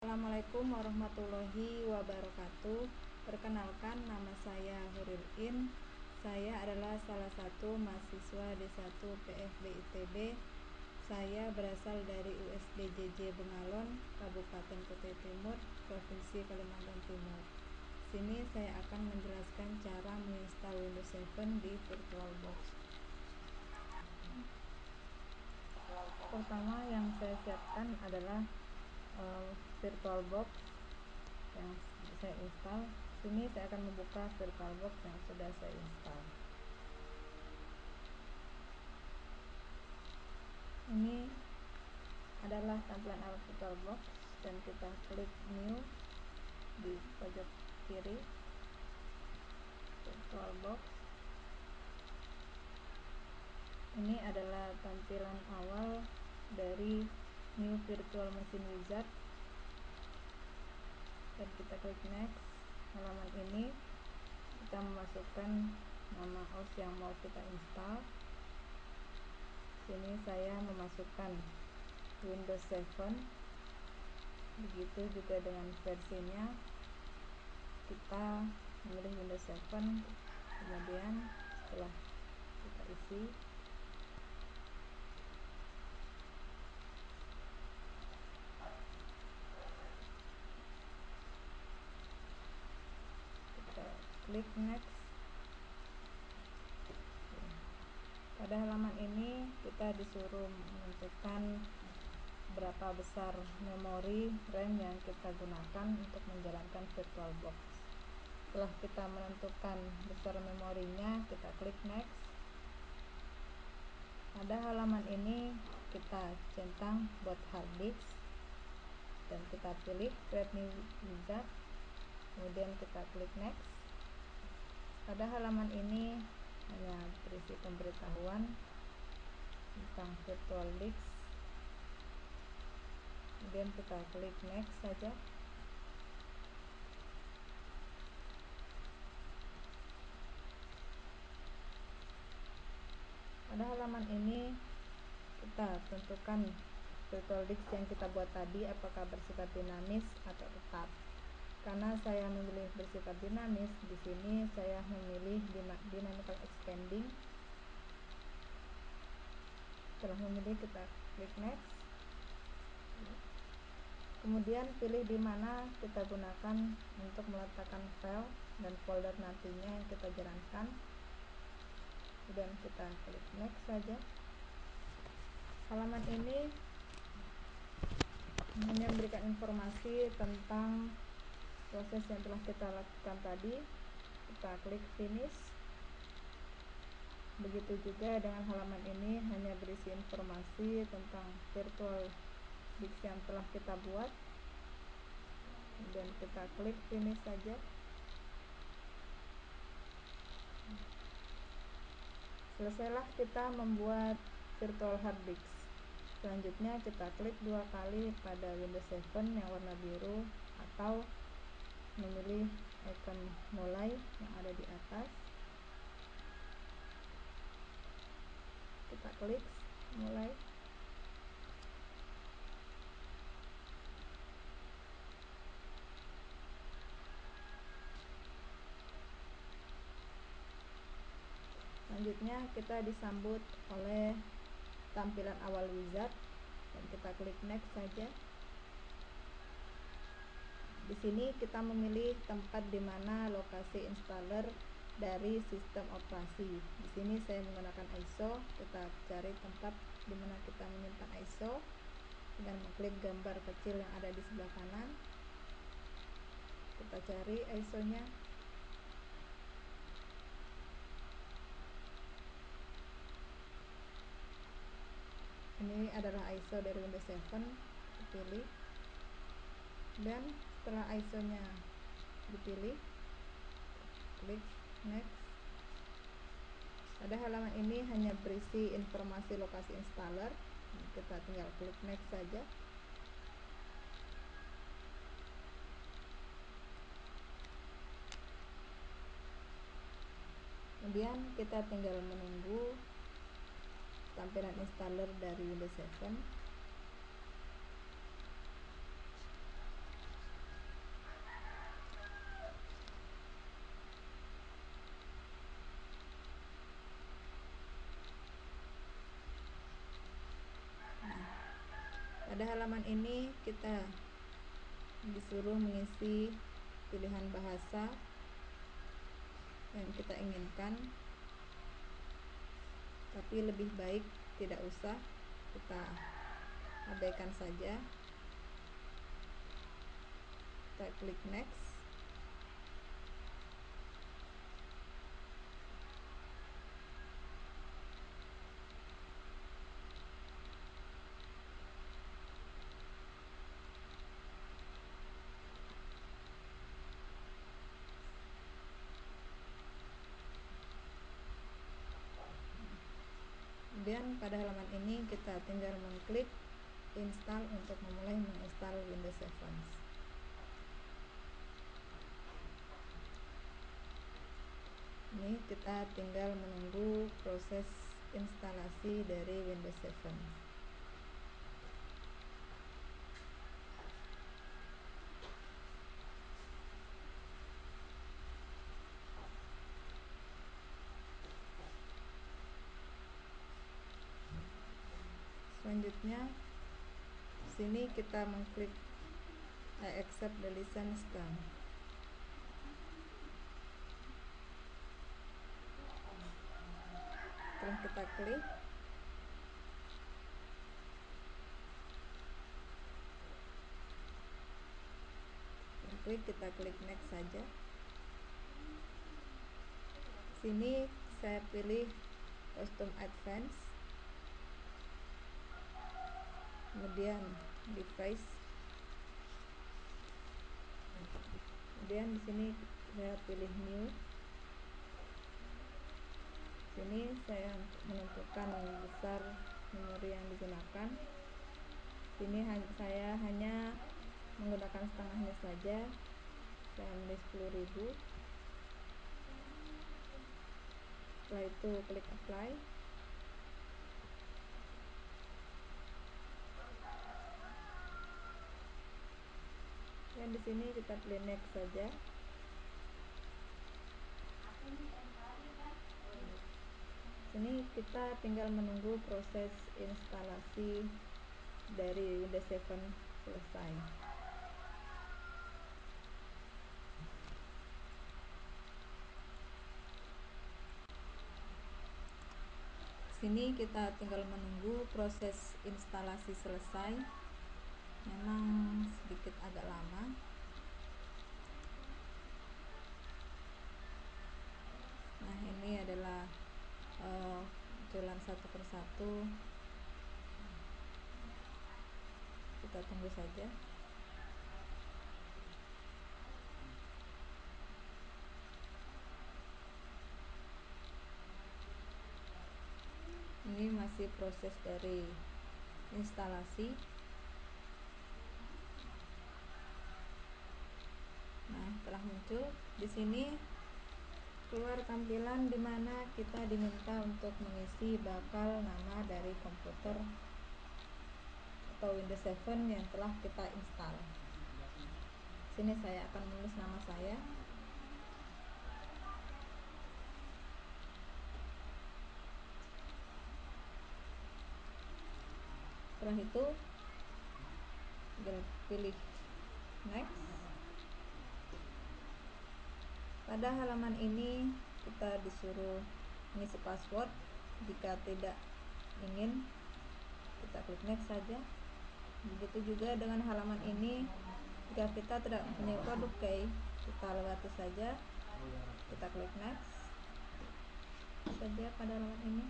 Assalamualaikum warahmatullahi wabarakatuh. Perkenalkan, nama saya Huril In. Saya adalah salah satu mahasiswa D1 PFB ITB. Saya berasal dari USDJJ Bengalon, Kabupaten Kutai Timur, Provinsi Kalimantan Timur. Sini saya akan menjelaskan cara menginstal Windows 7 di VirtualBox. Pertama yang saya siapkan adalah VirtualBox yang saya install. Sini saya akan membuka VirtualBox yang sudah saya install. Ini adalah tampilan awal VirtualBox dan kita klik New di pojok kiri VirtualBox. Ini adalah tampilan awal dari New Virtual Machine Wizard dan kita klik Next. Halaman ini kita memasukkan nama OS yang mau kita install. Sini saya memasukkan Windows 7, begitu juga dengan versinya. Kita memilih Windows 7, kemudian setelah kita isi, kita klik Next. Pada halaman ini kita disuruh menentukan berapa besar memori RAM yang kita gunakan untuk menjalankan VirtualBox. Setelah kita menentukan besar memorinya, kita klik Next. Pada halaman ini kita centang buat hard disk dan kita pilih Create New Wizard, kemudian kita klik Next. Pada halaman ini hanya berisi pemberitahuan tentang virtual disk, kemudian kita klik Next saja. Pada halaman ini kita tentukan virtual disk yang kita buat tadi apakah bersifat dinamis atau tetap. Karena saya memilih bersifat dinamis, di sini saya memilih dynamical expanding. Setelah memilih, kita klik Next. Kemudian pilih di mana kita gunakan untuk meletakkan file dan folder nantinya yang kita jalankan. Kemudian kita klik Next saja. Halaman ini hanya memberikan informasi tentang proses yang telah kita lakukan tadi. Kita klik Finish. Begitu juga dengan halaman ini hanya berisi informasi tentang virtual disk yang telah kita buat. Kemudian kita klik Finish saja. Selesailah kita membuat virtual hard disk. Selanjutnya kita klik dua kali pada Windows 7 yang warna biru atau memilih icon mulai yang ada di atas. Kita klik mulai. Selanjutnya kita disambut oleh tampilan awal wizard dan kita klik Next saja. Di sini kita memilih tempat di mana lokasi installer dari sistem operasi. Di sini saya menggunakan ISO. Kita cari tempat di mana kita menyimpan ISO dengan mengklik gambar kecil yang ada di sebelah kanan. Kita cari ISO-nya. Ini adalah ISO dari Windows 7. Dipilih. Dan setelah ISO-nya dipilih, klik Next. Pada halaman ini hanya berisi informasi lokasi installer. Kita tinggal klik Next saja. Kemudian kita tinggal menunggu tampilan installer dari Windows 7. Pada halaman ini kita disuruh mengisi pilihan bahasa yang kita inginkan, tapi lebih baik tidak usah, kita abaikan saja. Kita klik next. Kemudian pada halaman ini kita tinggal mengklik install untuk memulai menginstal Windows 7. Ini kita tinggal menunggu proses instalasi dari Windows 7. Selanjutnya sini kita mengklik I accept the license term. Setelah kita kita klik next saja. Sini saya pilih custom advance, kemudian device, kemudian di sini saya pilih new. Sini saya menentukan besar memori yang digunakan. Sini saya hanya menggunakan setengahnya saja, saya milih 10.000. Setelah itu klik apply. Dan di sini kita pilih next saja. Sini kita tinggal menunggu proses instalasi dari Windows 7 selesai. Sini kita tinggal menunggu proses instalasi selesai. Memang sedikit agak lama. Nah, ini adalah munculan satu persatu. Kita tunggu saja. Ini masih proses dari instalasi. Nah, telah muncul di sini keluar tampilan di mana kita diminta untuk mengisi bakal nama dari komputer atau Windows 7 yang telah kita install. Sini saya akan menulis nama saya. Setelah itu pilih next. Pada halaman ini kita disuruh mengisi password. Jika tidak ingin, kita klik next saja. Begitu juga dengan halaman ini, jika kita tidak mempunyai produk key, kita lewati saja. Kita klik next saja pada halaman ini.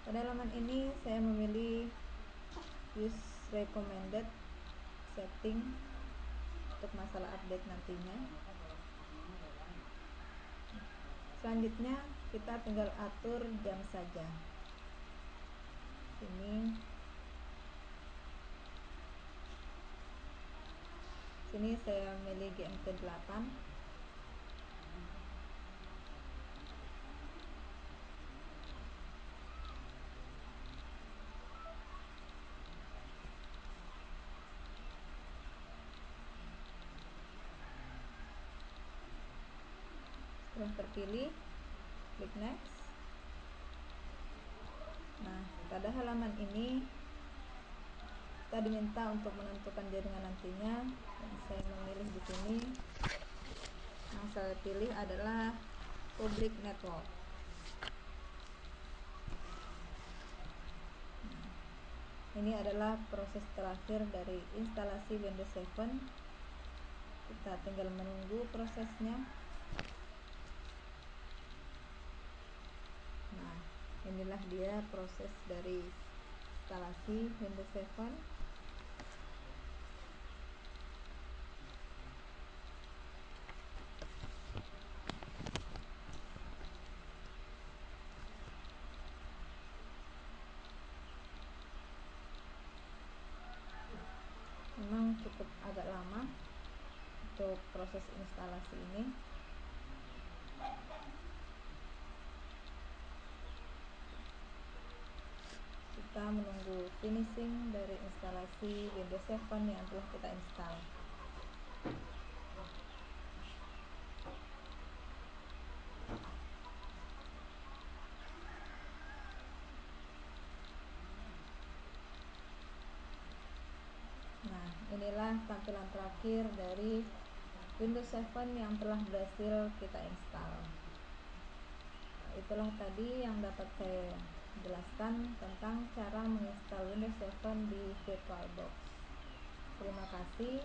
Pada halaman ini saya memilih use recommended setting untuk masalah update nantinya. Selanjutnya kita tinggal atur jam saja. Sini saya memilih GMT 8. Setelah terpilih, klik next. Nah, pada halaman ini kita diminta untuk menentukan jaringan nantinya. Dan saya memilih di sini. Yang saya pilih adalah public network. Ini adalah proses terakhir dari instalasi Windows 7. Kita tinggal menunggu prosesnya. Nah, inilah dia proses dari instalasi Windows 7. Memang cukup agak lama untuk proses instalasi ini. Kita menunggu finishing dari instalasi Windows 7 yang telah kita install. Nah, inilah tampilan terakhir dari Windows 7 yang telah berhasil kita install. Itulah tadi yang dapat saya jelaskan tentang cara menginstal Windows 7 di VirtualBox. Terima kasih.